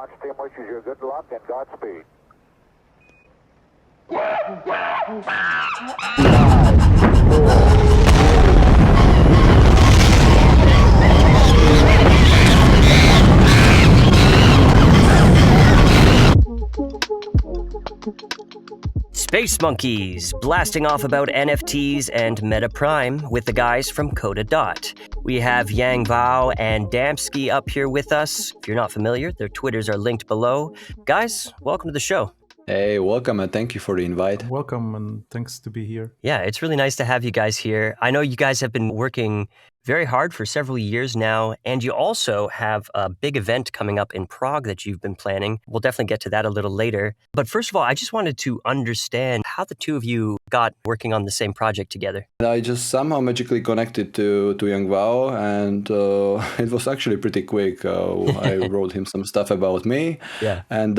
launch team wishes you good luck and Godspeed. Space Monkeys, blasting off about NFTs and MetaPrime with the guys from KodaDOT. We have yangWao and Damsky up here with us. If you're not familiar, their Twitters are linked below. Guys, welcome to the show. Hey, welcome and thank you for the invite. Welcome and thanks to be here. Yeah, it's really nice to have you guys here. I know you guys have been working very hard for several years now, and you also have a big event coming up in Prague that you've been planning. We'll definitely get to that a little later. But first of all, I just wanted to understand how the two of you got working on the same project together. I just somehow magically connected to yangWao, and it was actually pretty quick. I wrote him some stuff about me, and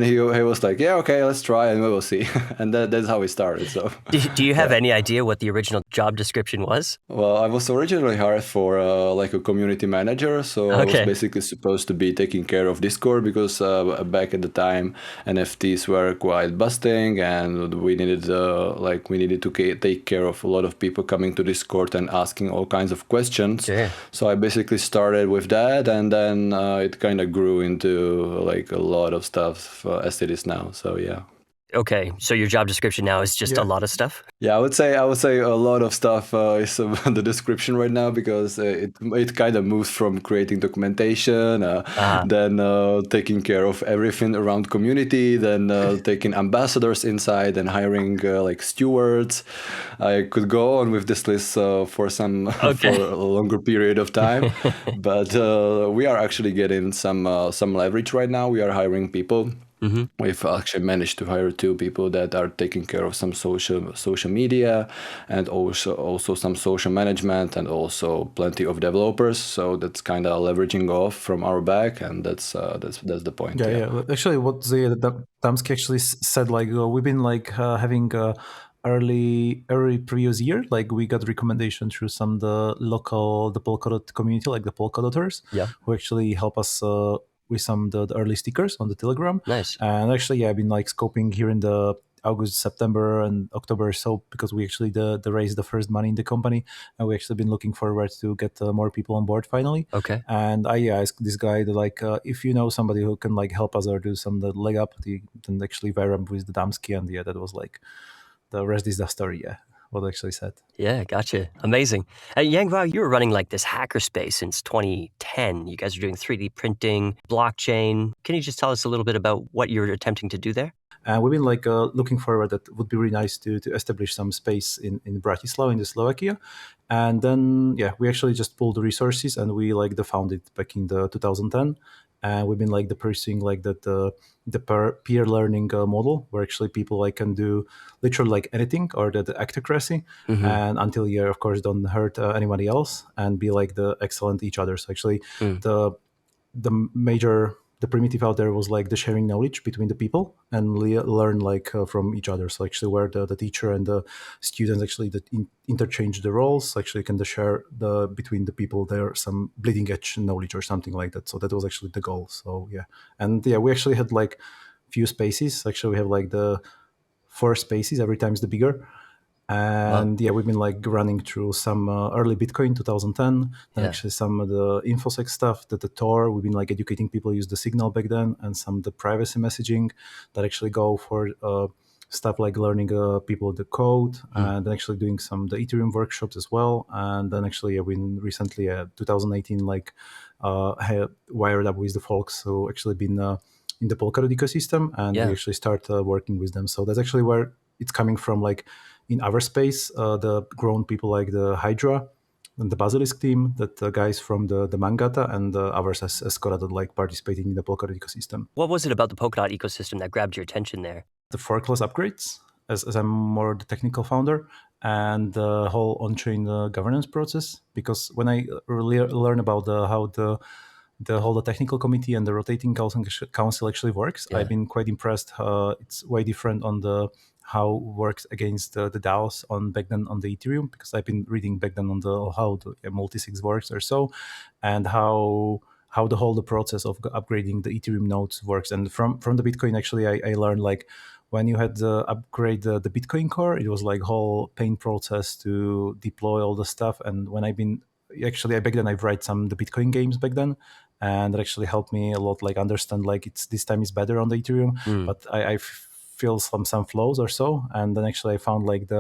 he was like, "Yeah, okay, let's try, and we will see." And that's how we started. So, do you have any idea what the original job description was? Well, I was originally hired for like a community manager, so I was basically supposed to be taking care of Discord because back at the time NFTs were quite busting, and we needed to take care of a lot of people coming to Discord and asking all kinds of questions. Yeah. So I basically started with that, and then it kind of grew into like a lot of stuff as it is now. So yeah. Okay, so your job description now is just a lot of stuff? Yeah, I would say a lot of stuff is the description right now, because it kind of moves from creating documentation, then taking care of everything around community, then taking ambassadors inside and hiring like stewards. I could go on with this list for a longer period of time, but we are actually getting some leverage right now. We are hiring people. Mm-hmm. We've actually managed to hire 2 people that are taking care of some social media, and also some social management, and also plenty of developers. So that's kind of leveraging off from our back, and that's the point. Yeah. Actually, what Damsky actually said, like we've been like having early previous year, like we got recommendation through some the Polkadot community, like the Polkadoters, who actually help us with some the early stickers on the Telegram. Nice. And actually, I've been like scoping here in the August, September, and October, so because we actually raised the first money in the company, and we actually been looking forward to get more people on board finally. Okay. And I asked this guy like, if you know somebody who can like help us or do some the leg up, then actually wire up with the Damsky, and that was like the rest is the story. Yeah. What I actually said. Yeah, gotcha. Amazing. yangWao, you were running like this hackerspace since 2010. You guys are doing 3D printing, blockchain. Can you just tell us a little bit about what you're attempting to do there? We've been like looking forward that it would be really nice to establish some space in Bratislava, in the Slovakia. And then, we actually just pulled the resources, and we like founded back in the 2010. And we've been like pursuing like the peer learning model, where actually people like can do literally like anything, or the actocracy, and until you of course don't hurt anybody else, and be like the excellent each other. So actually the primitive out there was like the sharing knowledge between the people and learn like from each other. So actually where the teacher and the students actually interchange the roles, actually can share between the people there some bleeding edge knowledge or something like that. So that was actually the goal. So we actually had like few spaces. Actually we have like the 4 spaces, every time is the bigger. And we've been like running through some early Bitcoin 2010, and actually some of the InfoSec stuff, the Tor. We've been like educating people use the Signal back then, and some of the privacy messaging that actually go for stuff like learning people the code, and then actually doing some the Ethereum workshops as well. And then actually we recently 2018 like wired up with the folks who actually been in the Polkadot ecosystem, and we actually start working with them. So that's actually where it's coming from, like in our space, the grown people like the Hydra and the Basilisk team, that the guys from the Mangata, and ours as Koda that like participating in the Polkadot ecosystem. What was it about the Polkadot ecosystem that grabbed your attention there? The forkless upgrades, as I'm more the technical founder, and the whole on-chain governance process. Because when I really learn about how the whole technical committee and the rotating council actually works, I've been quite impressed. It's way different on the how works against the DAOs back then on the Ethereum, because I've been reading back then on how the multi-sig works or so, and how how the whole the process of upgrading the Ethereum nodes works. And from the Bitcoin, actually, I learned like when you had to upgrade the Bitcoin core, it was like whole pain process to deploy all the stuff. And when back then I've write some the Bitcoin games back then, and that actually helped me a lot, like understand like it's this time is better on the Ethereum, but I feel some flaws or so. And then actually I found like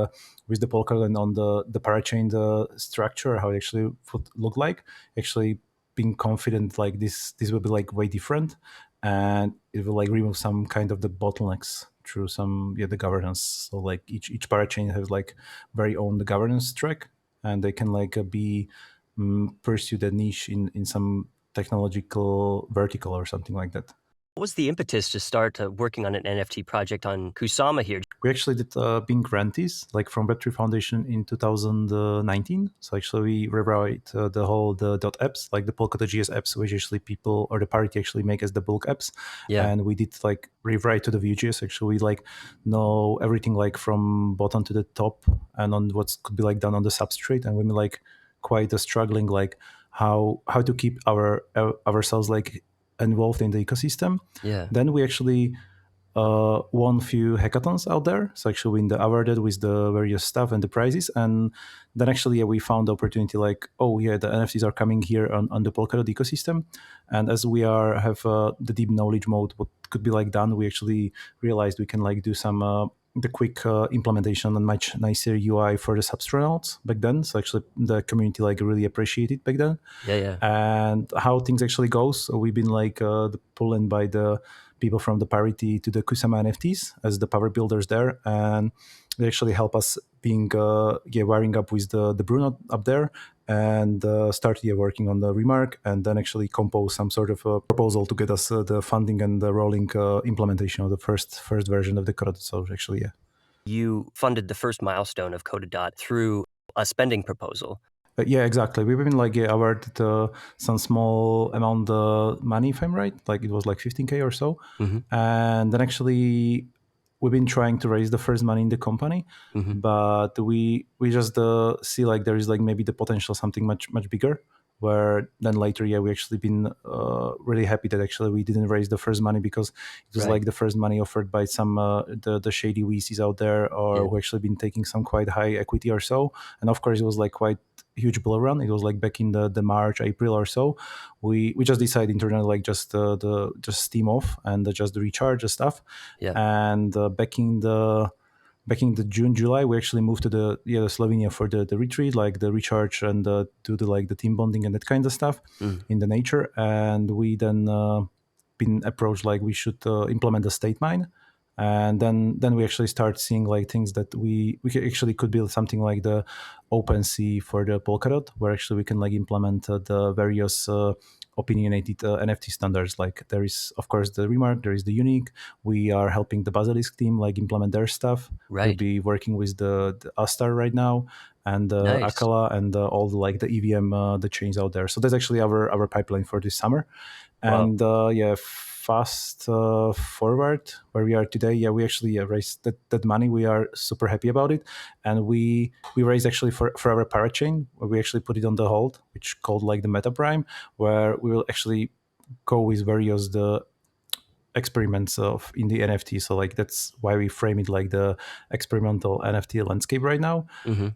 with the Polkadot and on the Parachain structure, how it actually would look like, actually being confident like this will be like way different, and it will like remove some kind of the bottlenecks through some the governance. So like each parachain has like very own the governance track, and they can like be pursue the niche in some technological vertical or something like that. What was the impetus to start working on an NFT project on Kusama here? We actually did being grantees like from Web3 Foundation in 2019. So actually we rewrite the whole the dot apps, like the Polkadot GS apps, which actually people or the party actually make as the bulk apps. Yeah. And we did like rewrite to the Vue.js. Actually, we like know everything like from bottom to the top and on what could be like done on the substrate. And we like quite struggling like how to keep ourselves like involved in the ecosystem. Yeah. Then we actually won few hackathons out there. So actually we awarded with the various stuff and the prizes. And then actually we found the opportunity like, oh yeah, the NFTs are coming here on the Polkadot ecosystem. And as we have the deep knowledge mode, what could be like done, we actually realized we can like do some the quick implementation and much nicer UI for the substrate back then. So actually the community like really appreciated back then. Yeah. And how things actually goes. So we've been like pulled in by the people from the Parity to the Kusama NFTs as the power builders there, and they actually help us being wiring up with the Bruno up there, and started working on the remark, and then actually compose some sort of a proposal to get us the funding and the rolling implementation of the first version of the KodaDOT. So actually, yeah. You funded the first milestone of KodaDOT through a spending proposal. Yeah, exactly. We've been like awarded some small amount of money, if I'm right. Like it was like 15K or so. Mm-hmm. And then actually we've been trying to raise the first money in the company, but we just see like there is like maybe the potential something much bigger. Where then later, we actually been really happy that actually we didn't raise the first money, because it was like the first money offered by some the shady VCs out there, or who actually been taking some quite high equity or so. And of course, it was like quite huge bull run. It was like back in the March, April or so. We just decided internally like just steam off and just recharge the stuff. Yeah. And back in the June, July, we actually moved to the Slovenia for the retreat, like the recharge and do the team bonding and that kind of stuff in the nature. And we then been approached like we should implement the state mine. And then we actually start seeing like things that we actually could build something like the OpenSea for the Polkadot, where actually we can like implement the various opinionated NFT standards. Like there is, of course, the remark, there is the unique. We are helping the Basilisk team like implement their stuff. Right. We'll be working with the Astar right now, and Nice. Akala, and all the like the EVM the chains out there. So that's actually our pipeline for this summer. And fast forward where we are today, we actually raised that money. We are super happy about it, and we raised actually for our parachain, where we actually put it on the hold, which called like the MetaPrime, where we will actually go with various the experiments of in the NFT. So like that's why we frame it like the experimental NFT landscape right now.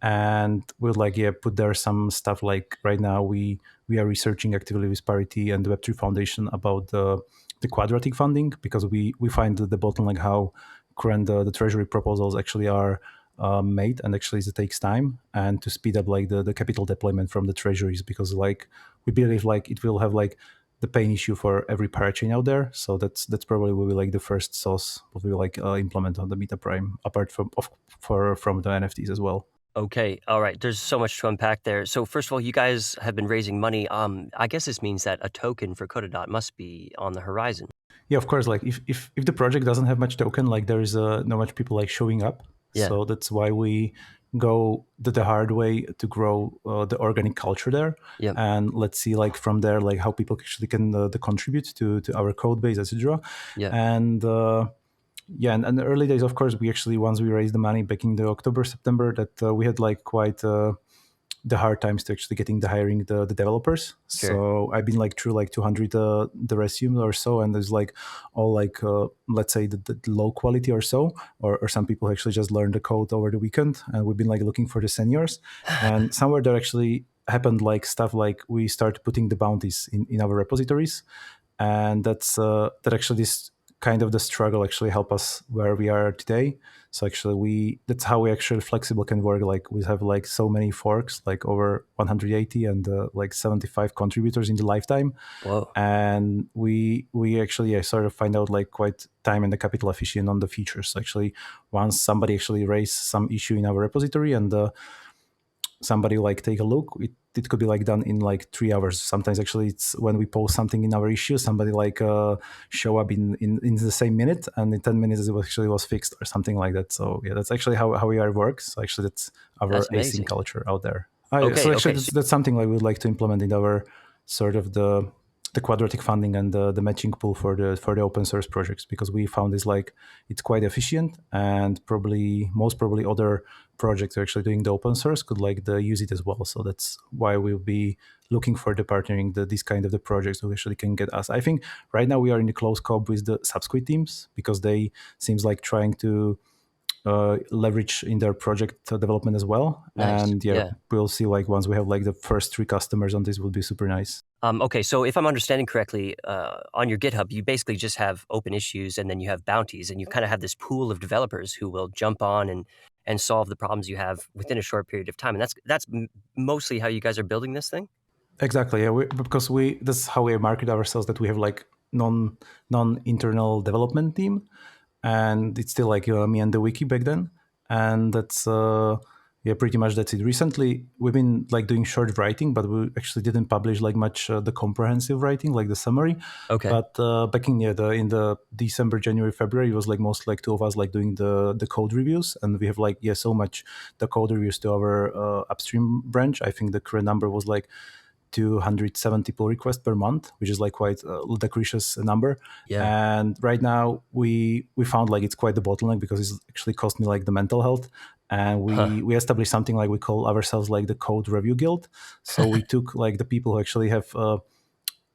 And we'll like put there some stuff like right now we are researching actively with Parity and the Web3 Foundation about the quadratic funding, because we find the bottleneck how current the Treasury proposals actually are made, and actually it takes time, and to speed up like the capital deployment from the treasuries, because like we believe like it will have like the pain issue for every parachain out there. So that's probably will be like the first source what we will like implement on the MetaPrime, apart from the NFTs as well. Okay. All right. There's so much to unpack there. So first of all, you guys have been raising money. I guess this means that a token for KodaDOT must be on the horizon. Yeah, of course. Like if the project doesn't have much token, like there is not much people like showing up. Yeah. So that's why we go the hard way to grow the organic culture there. Yeah. And let's see like from there like how people actually can contribute to our code base, etc. Yeah. And and in the early days, of course, we actually, once we raised the money back in the October, September, that we had like quite the hard times to actually getting the hiring the developers. Sure. So I've been like through like 200 the resumes or so, and there's like all like let's say the low quality or so, or some people actually just learned the code over the weekend, and we've been like looking for the seniors. And somewhere there actually happened like stuff like we started putting the bounties in our repositories, and that's that actually this kind of the struggle actually help us where we are today. So actually that's how we actually flexible can work. Like we have like so many forks, like over 180 and like 75 contributors in the lifetime. Whoa. And we actually sort of find out like quite time and the capital efficient on the features. So actually once somebody actually raise some issue in our repository and somebody like take a look, it could be like done in like 3 hours. Sometimes actually it's when we post something in our issue, somebody like show up in the same minute, and in 10 minutes it actually was fixed or something like that. So yeah, that's actually how we are works. So actually that's our async culture out there. So actually that's something like we'd like to implement in our sort of the quadratic funding and the matching pool for the open source projects, because we found is like it's quite efficient, and most probably other projects are actually doing the open source could like use it as well. So that's why we'll be looking for the partnering these kind of the projects who actually can get us. I think right now we are in the close co-op with the Subsquid teams, because they seems like trying to leverage in their project development as well. Nice. And we'll see like once we have like the first 3 customers on this will be super nice. Okay, so if I'm understanding correctly, on your GitHub, you basically just have open issues, and then you have bounties, and you kind of have this pool of developers who will jump on and solve the problems you have within a short period of time. And that's mostly how you guys are building this thing? Exactly, yeah. Because that's how we market ourselves, that we have like non-internal development team, and it's still like me and the wiki back then, and that's pretty much that's it. Recently we've been like doing short writing, but we actually didn't publish like much the comprehensive writing, like the summary. Okay. But back in the December, January, February, it was like most like 2 of us like doing the code reviews, and we have like so much the code reviews to our upstream branch. I think the current number was like 270 pull requests per month, which is like quite a ludicrous number. Yeah. And right now we found like it's quite the bottleneck, because it's actually cost me like the mental health. And we established something like we call ourselves like the code review guild. So we took like the people who actually have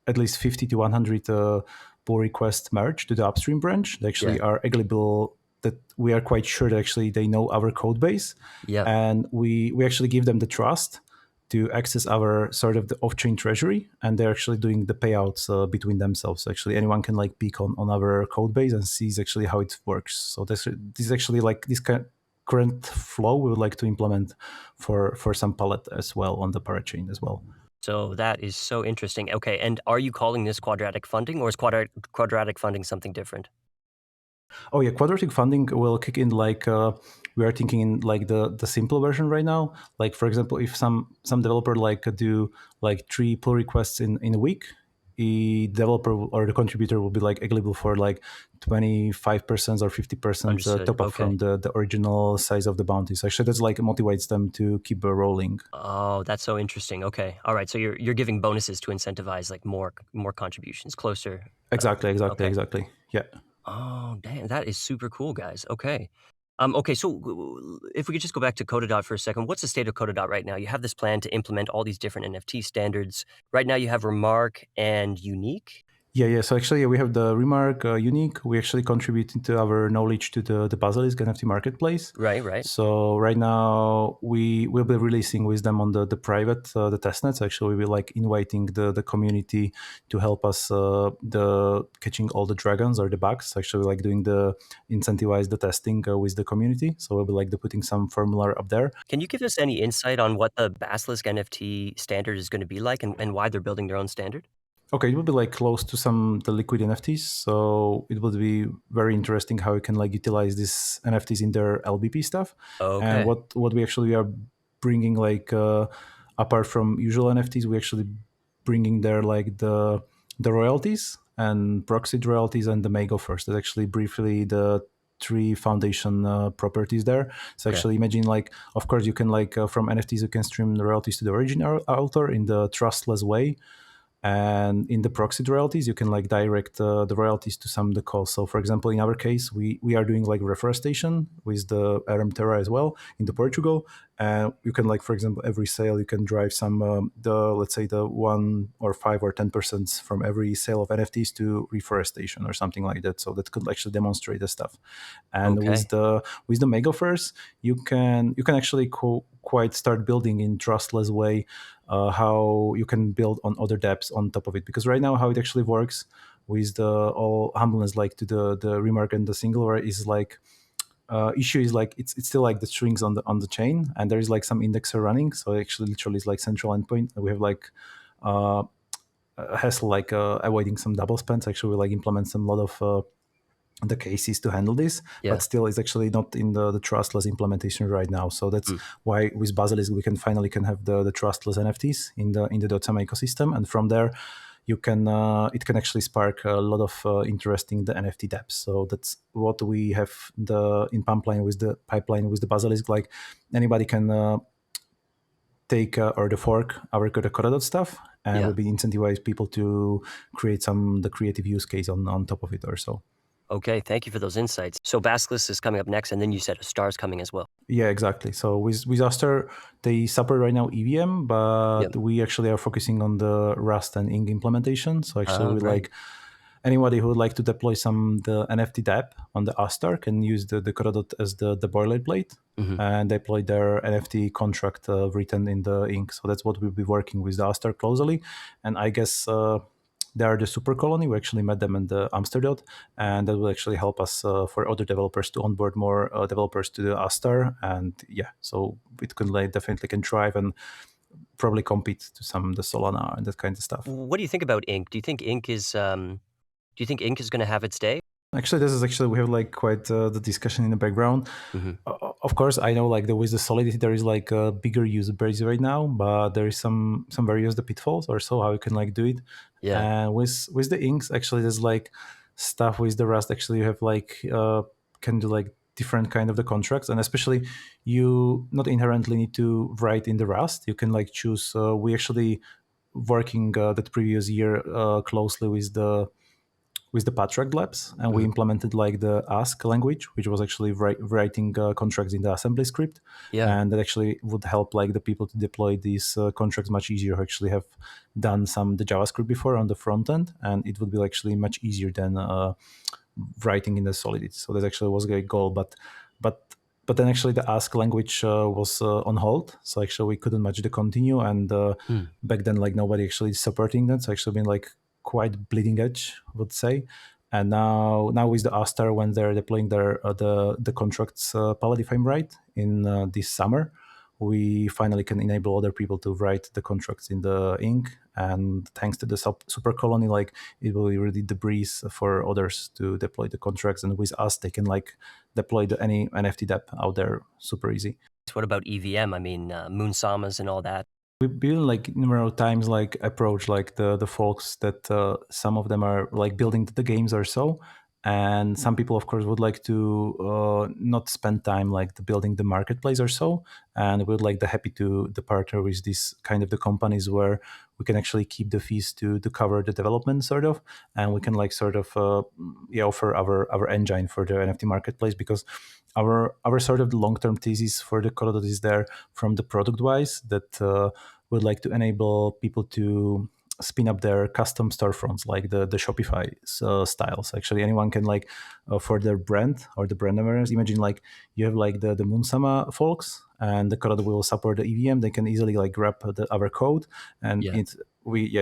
at least 50 to 100 pull requests merged to the upstream branch. They actually are eligible, that we are quite sure that actually they know our code base. Yeah. And we actually give them the trust to access our sort of the off-chain treasury, and they're actually doing the payouts between themselves. So actually anyone can like peek on our code base and sees actually how it works. So this is actually like this current flow we would like to implement for some palette as well on the Parachain as well. So that is so interesting. Okay, and are you calling this quadratic funding, or is quadratic funding something different? Oh yeah, quadratic funding will kick in like we are thinking in like the simple version right now. Like for example, if some developer like do like 3 pull requests in a week, the developer or the contributor will be like eligible for like 25% or 50% top up from the original size of the bounties. Actually, that's like motivates them to keep rolling. Oh, that's so interesting. Okay, all right. So you're giving bonuses to incentivize like more contributions closer. Exactly. Yeah. Oh, damn, that is super cool, guys. Okay. Okay, so if we could just go back to KodaDOT for a second, what's the state of KodaDOT right now? You have this plan to implement all these different NFT standards. Right now you have Remark and Unique. Yeah. So actually, we have the Remark Unique. We actually contribute into our knowledge to the Basilisk NFT marketplace. Right. So right now we will be releasing with them on the private the testnets. Actually, we will like inviting the community to help us the catching all the dragons or the bugs. Actually, like doing the incentivize the testing with the community. So we'll be like putting some formula up there. Can you give us any insight on what the Basilisk NFT standard is going to be like, and why they're building their own standard? Okay, it will be like close to the liquid NFTs, so it would be very interesting how you can like utilize these NFTs in their LBP stuff. Okay. And what we actually are bringing like apart from usual NFTs, we actually bringing there like the royalties and proxy royalties and the Mago first. That's actually briefly the 3 foundation properties there. So actually imagine like, of course you can like from NFTs you can stream the royalties to the original author in the trustless way. And in the proxied royalties, you can like direct the royalties to some of the costs. So for example, in our case, we are doing like reforestation with the RM Terra as well in the Portugal. And you can like, for example, every sale, you can drive some, let's say the 1 or 5 or 10% from every sale of NFTs to reforestation or something like that. So that could actually demonstrate the stuff. And Okay. with the Megaverse, you can actually quite start building in trustless way how you can build on other dApps on top of it. Because right now, how it actually works with the all humbleness, like to the remark and the singular, is like issue is like it's still like the strings on the chain, and there is like some indexer running. So actually, literally, it's like central endpoint. We have like hassle like avoiding some double spends. Actually, we like implement some lot of the cases to handle this, but still it's actually not in the trustless implementation right now. So that's why with Basilisk we can finally have the trustless NFTs in the Dotsama ecosystem, and from there you can it can actually spark a lot of interesting the NFT dApps. So that's what we have in pipeline with the Basilisk. Like anybody can take or the fork our KodaDOT stuff, and will be incentivize people to create the creative use case on top of it or so. Okay, thank you for those insights. So Basilisk is coming up next, and then you said Astar is coming as well. Yeah, exactly. So with Astar, they support right now EVM, but we actually are focusing on the Rust and Ink implementation. So actually, we like anybody who would like to deploy the NFT dApp on the Astar can use the KodaDOT as the boilerplate and deploy their NFT contract written in the Ink. So that's what we'll be working with the Astar closely. And I guess they are the super colony. We actually met them in the Amsterdam, and that will actually help us for other developers to onboard more developers to the Astar. And so it could definitely can thrive and probably compete to the Solana and that kind of stuff. What do you think about Ink? Do you think Ink is going to have its day? Actually, we have like quite the discussion in the background. Of course, I know like with the Solidity there is like a bigger user base right now, but there is some various the pitfalls or so how you can like do it. Yeah. And with the Inks, actually, there's like stuff with the Rust. Actually, you have like can do like different kind of the contracts, and especially you not inherently need to write in the Rust. You can like choose. We actually working that previous year closely with the Parachains labs, and we implemented like the Ask language, which was actually writing contracts in the assembly script, and that actually would help like the people to deploy these contracts much easier. Who actually have done the JavaScript before on the front end, and it would be actually much easier than writing in the Solidity. So that actually was a great goal, but then actually the Ask language was on hold, so actually we couldn't match the continue, and back then like nobody actually supporting that. So actually been like quite bleeding edge, I would say. And now with the Astar, when they're deploying their the contracts palette, if I'm right, in this summer, we finally can enable other people to write the contracts in the Ink. And thanks to the super colony, like it will be really the breeze for others to deploy the contracts. And with us, they can like deploy any NFT dApp out there super easy. What about EVM? I mean, Moon Samas and all that. We've been like numerous times like approach like the folks that some of them are like building the games or so, and some people of course would like to not spend time like building the marketplace or so, and we'd like the happy to partner with these kind of the companies where we can actually keep the fees to cover the development sort of, and we can like sort of offer our engine for the NFT marketplace, because our sort of the long-term thesis for the KodaDOT is there from the product wise that would like to enable people to spin up their custom storefronts like the Shopify styles. Actually, anyone can like for their brand or the brand awareness. Imagine like you have like the Moonsama folks, and the KodaDOT will support the EVM. They can easily like grab our code, and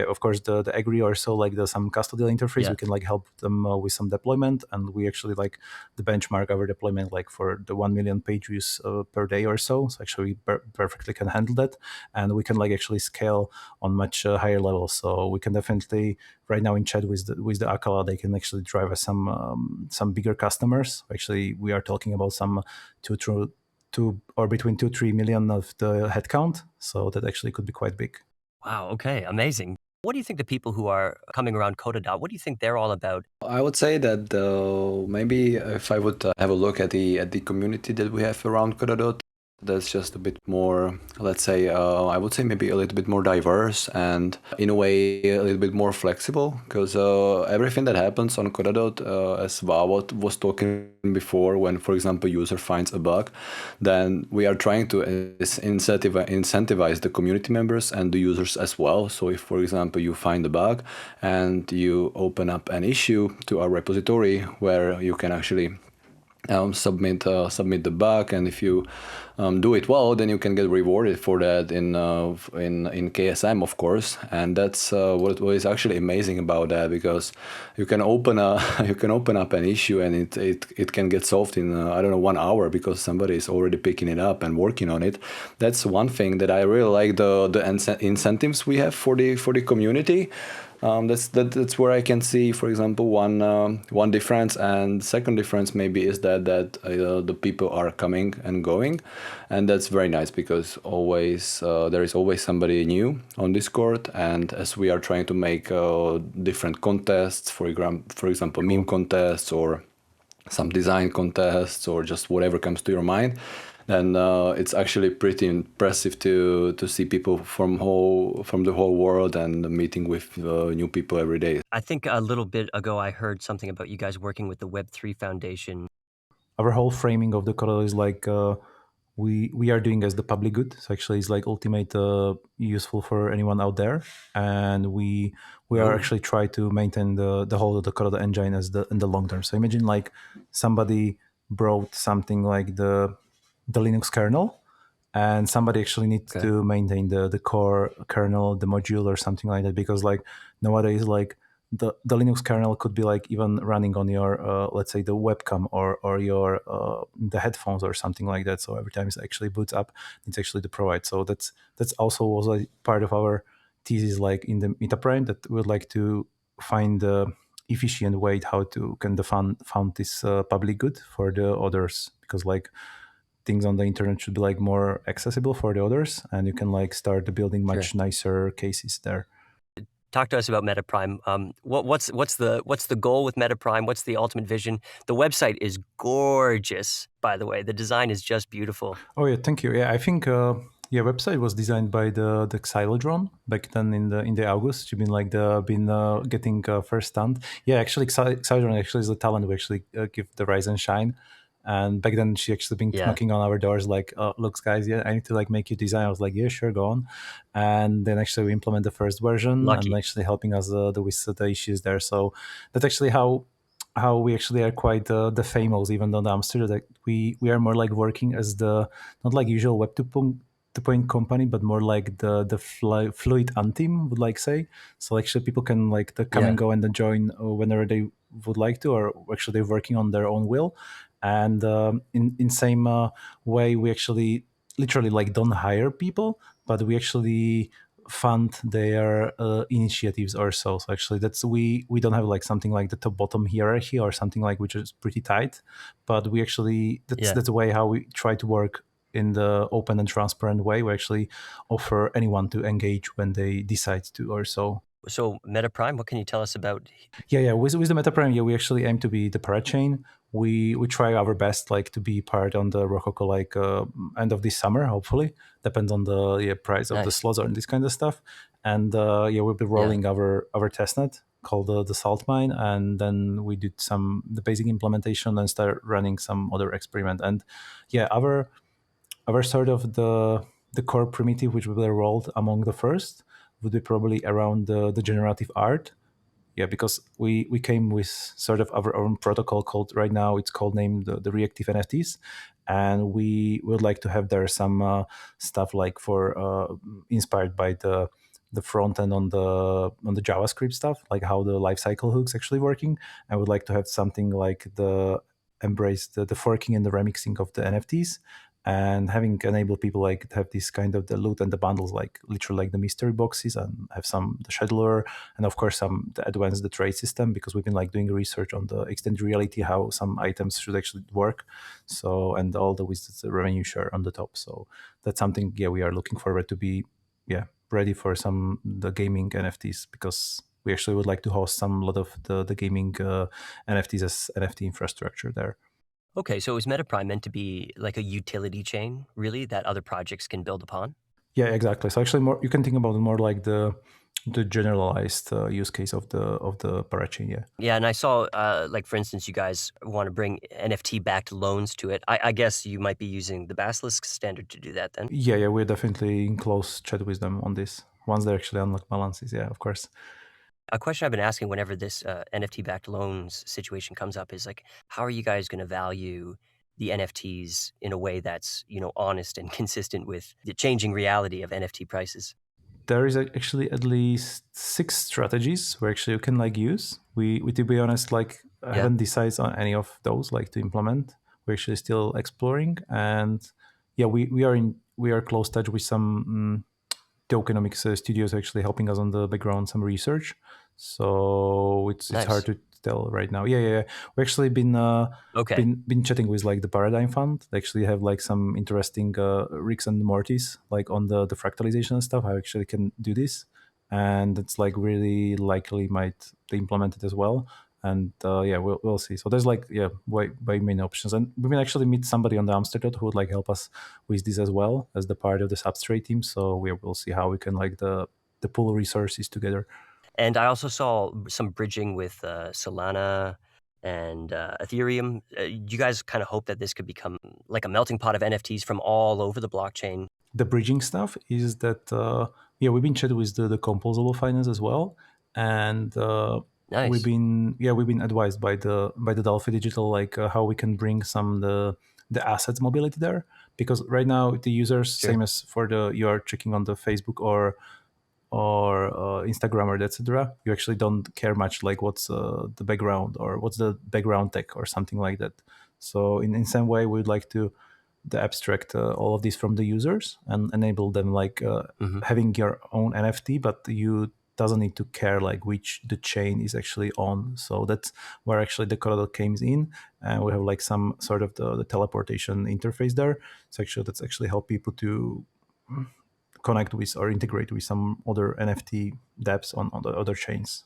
of course the agree or so like some custodial interface. We can like help them with some deployment, and we actually like the benchmark our deployment like for the 1 million page views per day or so. So actually we perfectly can handle that, and we can like actually scale on much higher levels. So we can definitely right now in chat with the Akala, they can actually drive us some bigger customers. Actually, we are talking about some 2 or between 2-3 million of the headcount. So that actually could be quite big. Wow. Okay. Amazing. What do you think the people who are coming around KodaDOT, what do you think they're all about? I would say that maybe if I would have a look at the community that we have around KodaDOT, that's just a bit more, let's say, I would say maybe a little bit more diverse and in a way a little bit more flexible, because everything that happens on KodaDOT, as Vawat was talking before, when, for example, user finds a bug, then we are trying to incentivize the community members and the users as well. So if, for example, you find a bug and you open up an issue to our repository where you can actually submit the bug, and if you do it well, then you can get rewarded for that in KSM, of course. And that's what is actually amazing about that, because you can open up an issue and it can get solved in I don't know, 1 hour, because somebody is already picking it up and working on it. That's one thing that I really like, the incentives we have for the community. That's where I can see, for example, one difference, and second difference maybe is that the people are coming and going, and that's very nice, because always there is always somebody new on Discord, and as we are trying to make different contests, for example, meme contests or some design contests or just whatever comes to your mind, then it's actually pretty impressive to see people from the whole world and meeting with new people every day. I think a little bit ago I heard something about you guys working with the Web3 Foundation. Our whole framing of the Koda is like we are doing as the public good. So actually, it's like ultimate useful for anyone out there, and we are actually try to maintain the whole of the Koda engine as in the long term. So imagine like somebody brought something like the Linux kernel, and somebody actually needs to maintain the core kernel, the module or something like that, because like nowadays like the Linux kernel could be like even running on your let's say the webcam or your the headphones or something like that. So every time it actually boots up, it's actually to provide. So that's also was like part of our thesis, like in the MetaPrime, that we would like to find the efficient way how to kind of found this public good for the others, because like things on the internet should be like more accessible for the others, and you can like start building much nicer cases there. Talk to us about MetaPrime. What's the goal with MetaPrime? What's the ultimate vision? The website is gorgeous, by the way. The design is just beautiful. Oh yeah, thank you. Yeah, I think website was designed by the Xylodrone back then in the August. She's been getting first stunt. Yeah, actually Xylodrone actually is the talent who actually give the rise and shine. And back then she actually been knocking on our doors like, looks guys, I need to like make you design. I was like, yeah, sure, go on. And then actually we implement the first version. Lucky. And actually helping us with the issues there. So that's actually how we actually are quite the famous, even though the Amsterdam, that we are more like working as the, not like usual Web 2.0 company, but more like the fluid Antim would like say. So actually people can like come and go and then join whenever they would like to, or actually they're working on their own will. And in same way, we actually literally like don't hire people, but we actually fund their initiatives ourselves. So actually, that's we don't have like something like the top bottom hierarchy or something like which is pretty tight, but we actually that's the way how we try to work in the open and transparent way. We actually offer anyone to engage when they decide to or so. So MetaPrime, what can you tell us about? Yeah. With the MetaPrime, we actually aim to be the parachain. We try our best like to be part on the Rococo like end of this summer, hopefully. Depends on the price of the slots and this kind of stuff. And we'll be rolling our testnet called the Salt Mine, and then we did the basic implementation and start running some other experiment. And our sort of the core primitive which will be rolled among the first would be probably around the generative art. Yeah, because we came with sort of our own protocol called, right now it's called named the reactive NFTs, and we would like to have there some stuff like for inspired by the front end on the JavaScript stuff, like how the lifecycle hooks actually working. I would like to have something like the embrace the forking and the remixing of the NFTs, and having enable people like to have this kind of the loot and the bundles, like literally like the mystery boxes, and have some the scheduler, and of course some the advanced the trade system, because we've been like doing research on the extended reality how some items should actually work. So, and all with the revenue share on the top. So that's something we are looking forward to be ready for some the gaming NFTs, because we actually would like to host a lot of the gaming NFTs as NFT infrastructure there. Okay, so is MetaPrime meant to be like a utility chain, really, that other projects can build upon? Yeah, exactly. So actually, more you can think about it more like the generalized use case of the parachain. Yeah. Yeah, and I saw, like, for instance, you guys want to bring NFT-backed loans to it. I guess you might be using the Basilisk standard to do that then. Yeah, we're definitely in close chat with them on this. Once they actually unlock balances, yeah, of course. A question I've been asking whenever this NFT-backed loans situation comes up is like, how are you guys going to value the NFTs in a way that's, honest and consistent with the changing reality of NFT prices? There is actually at least 6 strategies where actually you can use. We to be honest, I haven't decided on any of those to implement. We're actually still exploring, and yeah, we are close touch with some tokenomics studios actually helping us on the background, some research. So it's hard to tell right now. Yeah. We actually been chatting with the Paradigm Fund. They actually have some interesting Ricks and Mortys on the fractalization and stuff. I actually can do this, and it's really likely might they implement it as well. And we'll see. So there's way many options, and we will actually meet somebody on the Amsterdam who would help us with this as well as the part of the Substrate team. So we'll see how we can the pool resources together. And I also saw some bridging with Solana and Ethereum. You guys kind of hope that this could become like a melting pot of NFTs from all over the blockchain. The bridging stuff is that we've been chatting with the composable finance as well, and nice. we've been advised by the Delphi Digital how we can bring some the assets mobility there, because right now the users same as for you are checking on the Facebook or Instagram or etc. You actually don't care much what's the background or what's the background tech or something like that. So in some way we'd like to abstract all of this from the users and enable them having your own NFT, but you doesn't need to care which the chain is actually on. So that's where actually the KodaDOT comes in, and we have some sort of the teleportation interface there. So actually that's actually help people to connect with or integrate with some other NFT dApps on the other chains.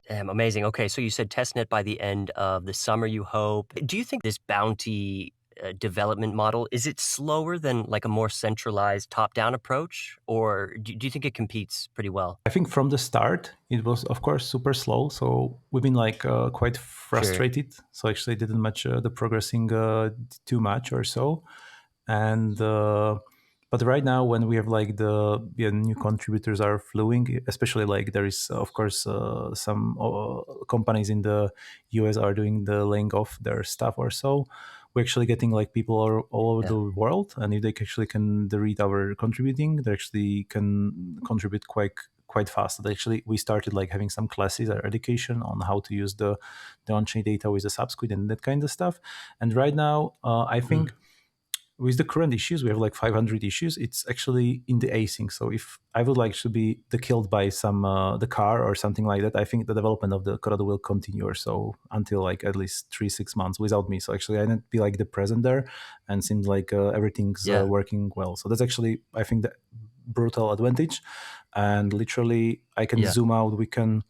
Amazing. Okay, so you said testnet by the end of the summer, you hope. Do you think this bounty development model, is it slower than a more centralized top-down approach, or do you think it competes pretty well? I think from the start it was of course super slow, so we've been quite frustrated. So actually didn't much the progressing too much or so, and but right now when we have the new contributors are flowing, especially there is of course some companies in the US are doing the laying off their staff or so. We're actually getting people all over the world, and if they actually can read our contributing, they actually can contribute quite fast. Actually, we started having some classes or education on how to use the on-chain data with the subsquid and that kind of stuff. And right now, I think with the current issues, we have 500 issues. It's actually in the async. So if I would to be killed by some the car or something like that, I think the development of the KodaDOT will continue or so until at least 3-6 months without me. So actually I need to be the present there, and seems everything's working well. So that's actually I think the brutal advantage. And literally I can zoom out. We can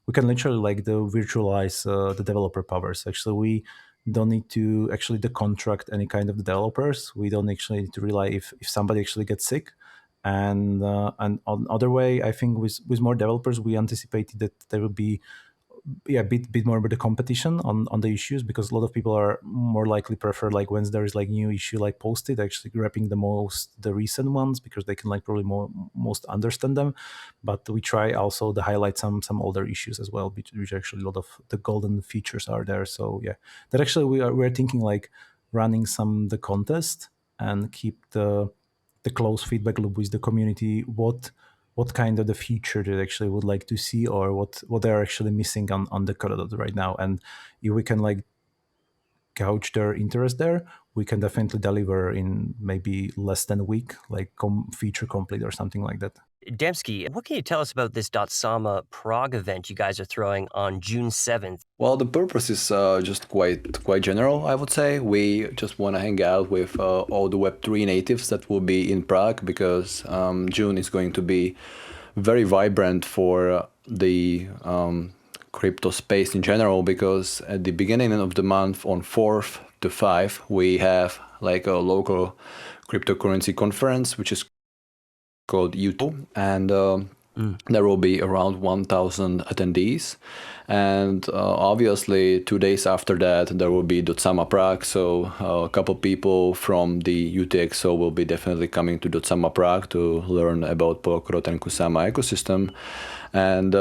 literally the virtualize the developer powers. Actually we don't need to actually contract any kind of developers. We don't actually need to rely if somebody actually gets sick. And on other way, I think with more developers, we anticipated that there will be a bit more with the competition on the issues, because a lot of people are more likely prefer when there is new issue posted, actually grabbing the recent ones, because they can probably most understand them. But we try also to highlight some older issues as well, which actually a lot of the golden features are there. So yeah, that actually we're thinking running the contest and keep the close feedback loop with the community. What kind of the feature they actually would like to see, or what they're actually missing on the KodaDOT right now. And if we can gauge their interest there, we can definitely deliver in maybe less than a week, feature complete or something like that. Damsky, what can you tell us about this Dotsama Prague event you guys are throwing on June 7th? Well, the purpose is just quite general, I would say. We just want to hang out with all the Web3 natives that will be in Prague, because June is going to be very vibrant for the crypto space in general, because at the beginning of the month on 4th, to 5, we have like a local cryptocurrency conference, which is called U2, and there will be around 1,000 attendees. And obviously 2 days after that, there will be Dotsama Prague. So a couple people from the UTXO will be definitely coming to Dotsama Prague to learn about Polkadot and Kusama ecosystem. And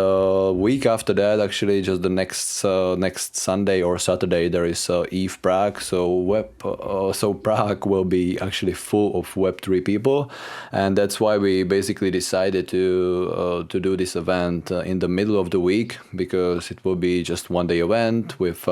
week after that, actually, just the next Sunday or Saturday, there is ETH Prague. So Prague will be actually full of Web3 people, and that's why we basically decided to do this event in the middle of the week, because it will be just one day event with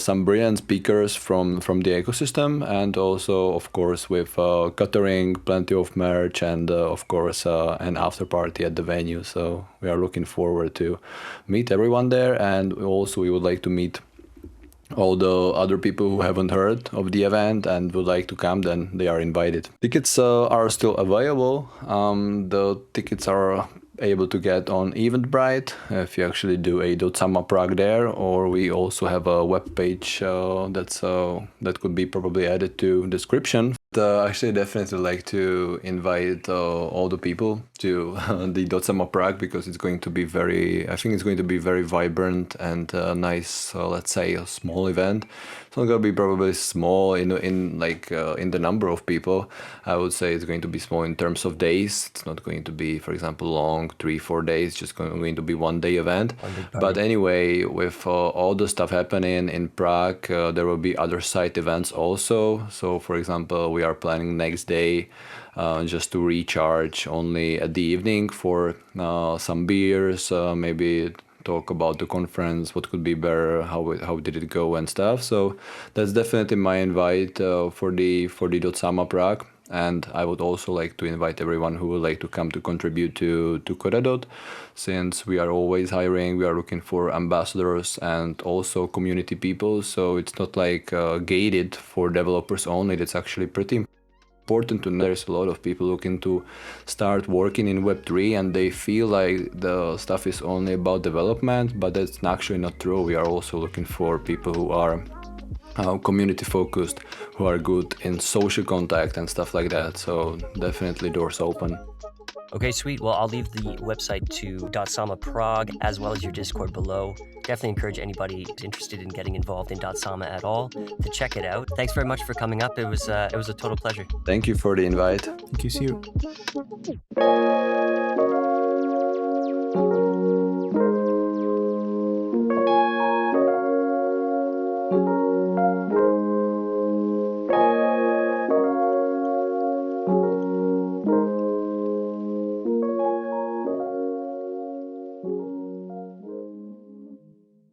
some brilliant speakers from the ecosystem, and also, of course, with catering, plenty of merch, and of course, an after party at the venue. So we are looking forward to meet everyone there, and also we would like to meet all the other people who haven't heard of the event and would like to come. Then they are invited. Tickets are still available. The tickets are able to get on Eventbrite if you actually do a Dotsama Prague there, or we also have a web page that could be probably added to description. Actually, definitely like to invite all the people to the Dotsama Prague, because it's going to be very vibrant and nice. Let's say a small event. It's not going to be probably small in the number of people. I would say it's going to be small in terms of days. It's not going to be, for example, long 3-4 days. Just going to be one day event. But anyway, with all the stuff happening in Prague, there will be other side events also. So, for example, we are planning next day just to recharge only at the evening for some beers, maybe talk about the conference, what could be better, how did it go and stuff. So that's definitely my invite for the Dotsama Prague. And I would also like to invite everyone who would like to come to contribute to KodaDOT, since we are always hiring, we are looking for ambassadors and also community people. So it's not like gated for developers only. That's actually pretty important to know. There's a lot of people looking to start working in Web3, and they feel like the stuff is only about development, but that's actually not true. We are also looking for people who are community focused, who are good in social contact and stuff like that. So definitely doors open. Okay, sweet. Well, I'll leave the website to Dotsama Prague as well as your Discord below. Definitely encourage anybody who's interested in getting involved in Dotsama at all to check it out. Thanks very much for coming up. It was a total pleasure. Thank you for the invite. Thank you. See you.